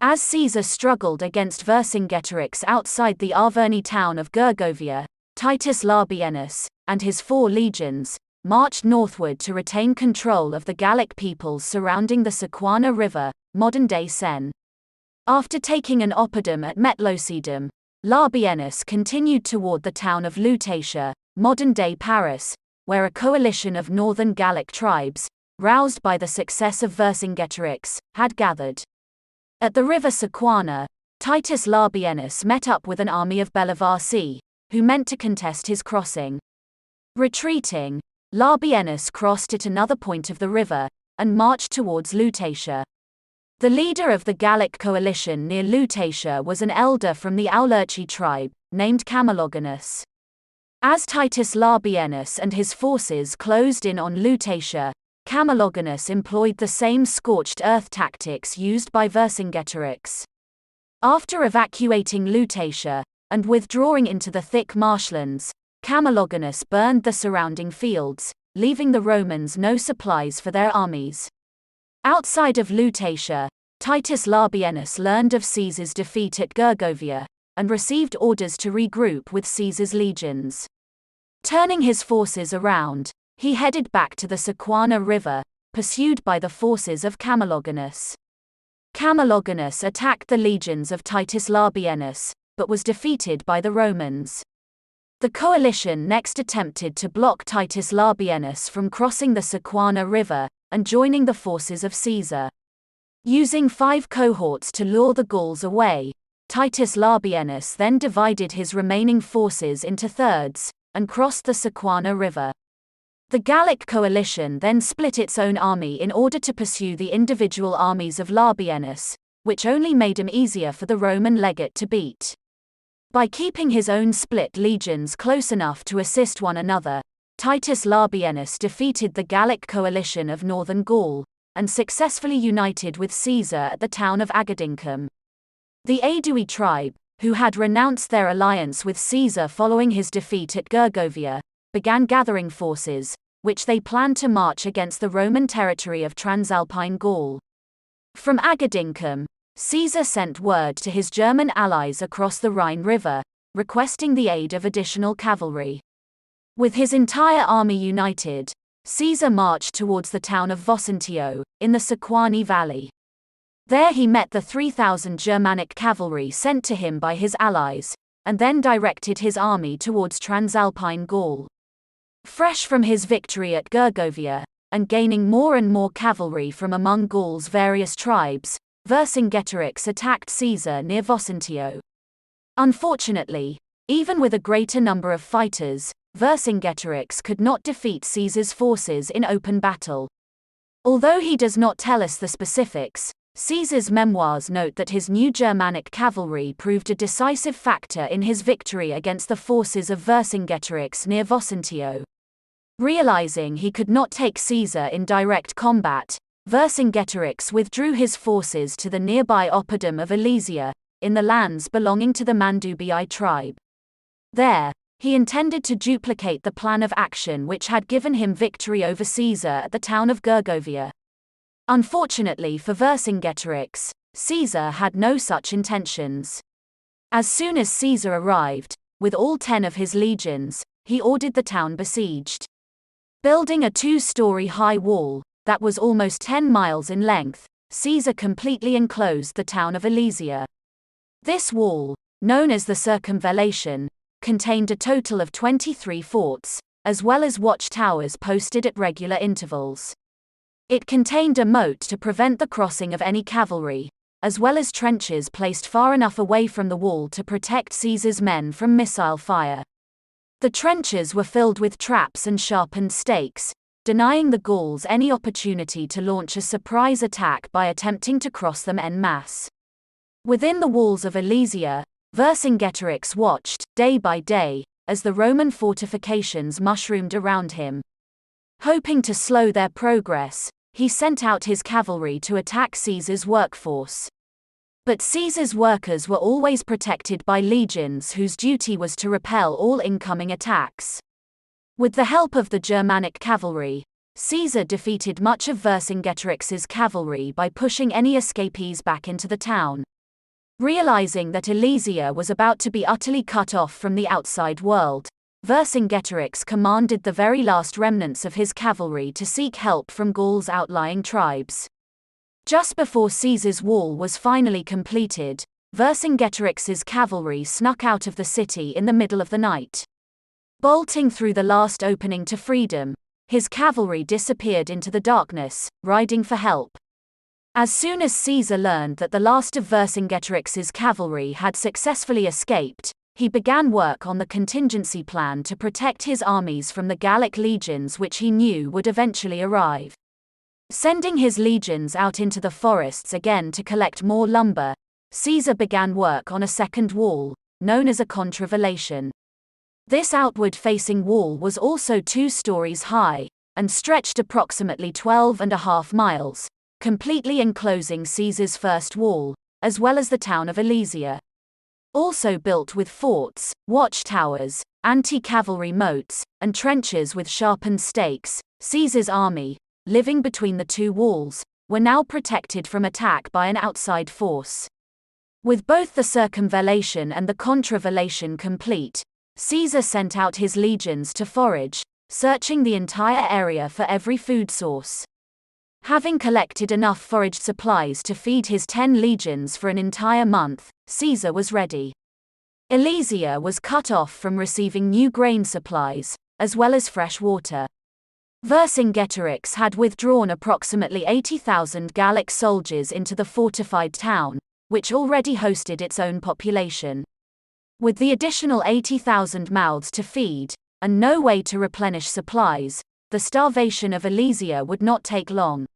As Caesar struggled against Vercingetorix outside the Arverni town of Gergovia, Titus Labienus, and his 4 legions, marched northward to retain control of the Gallic peoples surrounding the Sequana River, modern-day Seine. After taking an oppidum at Metlosedum, Labienus continued toward the town of Lutetia, modern-day Paris, where a coalition of northern Gallic tribes, roused by the success of Vercingetorix, had gathered. At the river Sequana, Titus Labienus met up with an army of Bellivarci, who meant to contest his crossing. Retreating, Labienus crossed at another point of the river, and marched towards Lutetia. The leader of the Gallic coalition near Lutetia was an elder from the Aulerci tribe, named Camelogonus. As Titus Labienus and his forces closed in on Lutetia, Camelogonus employed the same scorched earth tactics used by Vercingetorix. After evacuating Lutetia, and withdrawing into the thick marshlands, Camelogonus burned the surrounding fields, leaving the Romans no supplies for their armies. Outside of Lutetia, Titus Labienus learned of Caesar's defeat at Gergovia, and received orders to regroup with Caesar's legions. Turning his forces around, he headed back to the Sequana River, pursued by the forces of Camelogonus. Camelogonus attacked the legions of Titus Labienus, but was defeated by the Romans. The coalition next attempted to block Titus Labienus from crossing the Sequana River and joining the forces of Caesar. Using 5 cohorts to lure the Gauls away, Titus Labienus then divided his remaining forces into thirds and crossed the Sequana River. The Gallic coalition then split its own army in order to pursue the individual armies of Labienus, which only made him easier for the Roman legate to beat. By keeping his own split legions close enough to assist one another, Titus Labienus defeated the Gallic coalition of northern Gaul, and successfully united with Caesar at the town of Agedincum. The Aedui tribe, who had renounced their alliance with Caesar following his defeat at Gergovia, began gathering forces, which they planned to march against the Roman territory of Transalpine Gaul. From Agedincum, Caesar sent word to his German allies across the Rhine River, requesting the aid of additional cavalry. With his entire army united, Caesar marched towards the town of Vocentio, in the Sequani Valley. There he met the 3,000 Germanic cavalry sent to him by his allies, and then directed his army towards Transalpine Gaul. Fresh from his victory at Gergovia, and gaining more and more cavalry from among Gaul's various tribes, Vercingetorix attacked Caesar near Vocentio. Unfortunately, even with a greater number of fighters, Vercingetorix could not defeat Caesar's forces in open battle. Although he does not tell us the specifics, Caesar's memoirs note that his new Germanic cavalry proved a decisive factor in his victory against the forces of Vercingetorix near Vocentio. Realizing he could not take Caesar in direct combat, Vercingetorix withdrew his forces to the nearby Oppidum of Alesia, in the lands belonging to the Mandubii tribe. There, he intended to duplicate the plan of action which had given him victory over Caesar at the town of Gergovia. Unfortunately for Vercingetorix, Caesar had no such intentions. As soon as Caesar arrived, with all 10 of his legions, he ordered the town besieged. Building a 2-story high wall, that was almost 10 miles in length, Caesar completely enclosed the town of Alesia. This wall, known as the Circumvallation, contained a total of 23 forts, as well as watchtowers posted at regular intervals. It contained a moat to prevent the crossing of any cavalry, as well as trenches placed far enough away from the wall to protect Caesar's men from missile fire. The trenches were filled with traps and sharpened stakes, denying the Gauls any opportunity to launch a surprise attack by attempting to cross them en masse. Within the walls of Alesia, Vercingetorix watched, day by day, as the Roman fortifications mushroomed around him. Hoping to slow their progress, he sent out his cavalry to attack Caesar's workforce. But Caesar's workers were always protected by legions whose duty was to repel all incoming attacks. With the help of the Germanic cavalry, Caesar defeated much of Vercingetorix's cavalry by pushing any escapees back into the town. Realizing that Alesia was about to be utterly cut off from the outside world, Vercingetorix commanded the very last remnants of his cavalry to seek help from Gaul's outlying tribes. Just before Caesar's wall was finally completed, Vercingetorix's cavalry snuck out of the city in the middle of the night. Bolting through the last opening to freedom, his cavalry disappeared into the darkness, riding for help. As soon as Caesar learned that the last of Vercingetorix's cavalry had successfully escaped, he began work on the contingency plan to protect his armies from the Gallic legions which he knew would eventually arrive. Sending his legions out into the forests again to collect more lumber, Caesar began work on a second wall, known as a contravallation. This outward-facing wall was also 2 stories high, and stretched approximately 12.5 miles, completely enclosing Caesar's first wall, as well as the town of Alesia. Also built with forts, watchtowers, anti-cavalry moats, and trenches with sharpened stakes, Caesar's army, living between the 2 walls, were now protected from attack by an outside force. With both the circumvallation and the contravallation complete, Caesar sent out his legions to forage, searching the entire area for every food source. Having collected enough foraged supplies to feed his 10 legions for an entire month, Caesar was ready. Alesia was cut off from receiving new grain supplies, as well as fresh water. Vercingetorix had withdrawn approximately 80,000 Gallic soldiers into the fortified town, which already hosted its own population. With the additional 80,000 mouths to feed, and no way to replenish supplies, the starvation of Alesia would not take long.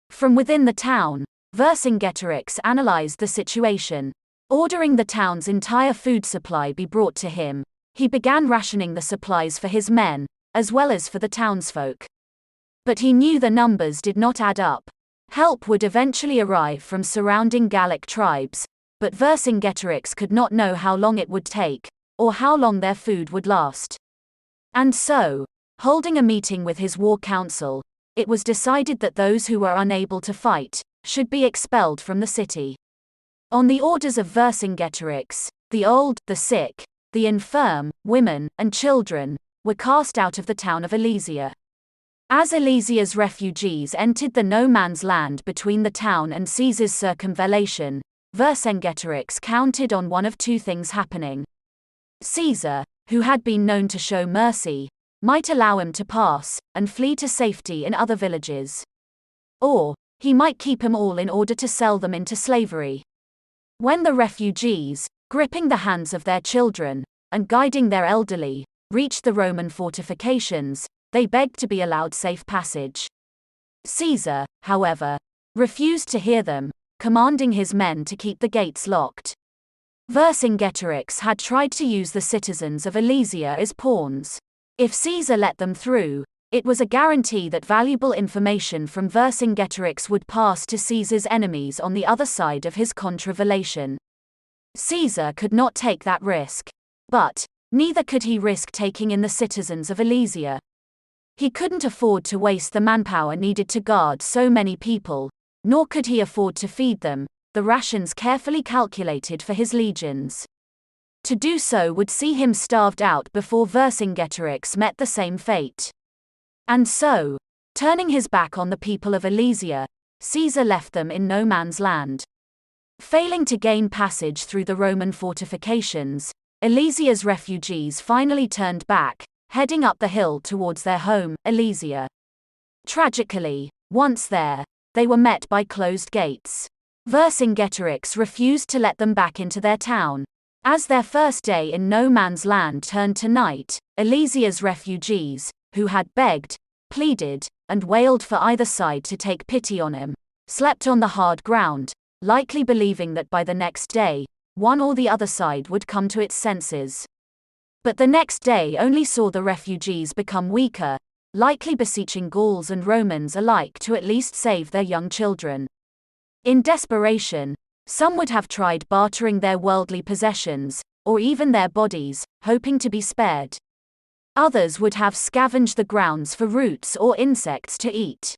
From within the town, Vercingetorix analyzed the situation. Ordering the town's entire food supply be brought to him, he began rationing the supplies for his men, as well as for the townsfolk. But he knew the numbers did not add up. Help would eventually arrive from surrounding Gallic tribes, but Vercingetorix could not know how long it would take, or how long their food would last. And so, holding a meeting with his war council, it was decided that those who were unable to fight should be expelled from the city. On the orders of Vercingetorix, the old, the sick, the infirm, women, and children were cast out of the town of Alesia. As Alesia's refugees entered the no-man's land between the town and Caesar's circumvallation, Vercingetorix counted on one of 2 things happening. Caesar, who had been known to show mercy, might allow him to pass and flee to safety in other villages. Or, he might keep them all in order to sell them into slavery. When the refugees, gripping the hands of their children and guiding their elderly, reached the Roman fortifications, they begged to be allowed safe passage. Caesar, however, refused to hear them, commanding his men to keep the gates locked. Vercingetorix had tried to use the citizens of Alesia as pawns. If Caesar let them through, it was a guarantee that valuable information from Vercingetorix would pass to Caesar's enemies on the other side of his contravallation. Caesar could not take that risk. But, neither could he risk taking in the citizens of Alesia. He couldn't afford to waste the manpower needed to guard so many people, nor could he afford to feed them, the rations carefully calculated for his legions. To do so would see him starved out before Vercingetorix met the same fate. And so, turning his back on the people of Alesia, Caesar left them in no man's land. Failing to gain passage through the Roman fortifications, Alesia's refugees finally turned back, heading up the hill towards their home, Alesia. Tragically, once there, they were met by closed gates. Vercingetorix refused to let them back into their town. As their first day in no man's land turned to night, Alesia's refugees, who had begged, pleaded, and wailed for either side to take pity on him, slept on the hard ground, likely believing that by the next day, one or the other side would come to its senses. But the next day only saw the refugees become weaker, likely beseeching Gauls and Romans alike to at least save their young children. In desperation, some would have tried bartering their worldly possessions, or even their bodies, hoping to be spared. Others would have scavenged the grounds for roots or insects to eat.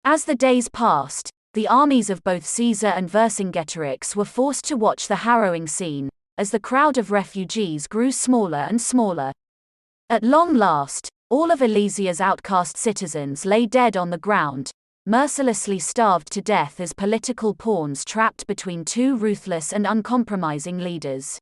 As the days passed, the armies of both Caesar and Vercingetorix were forced to watch the harrowing scene, as the crowd of refugees grew smaller and smaller. At long last, all of Alesia's outcast citizens lay dead on the ground, mercilessly starved to death as political pawns trapped between two ruthless and uncompromising leaders.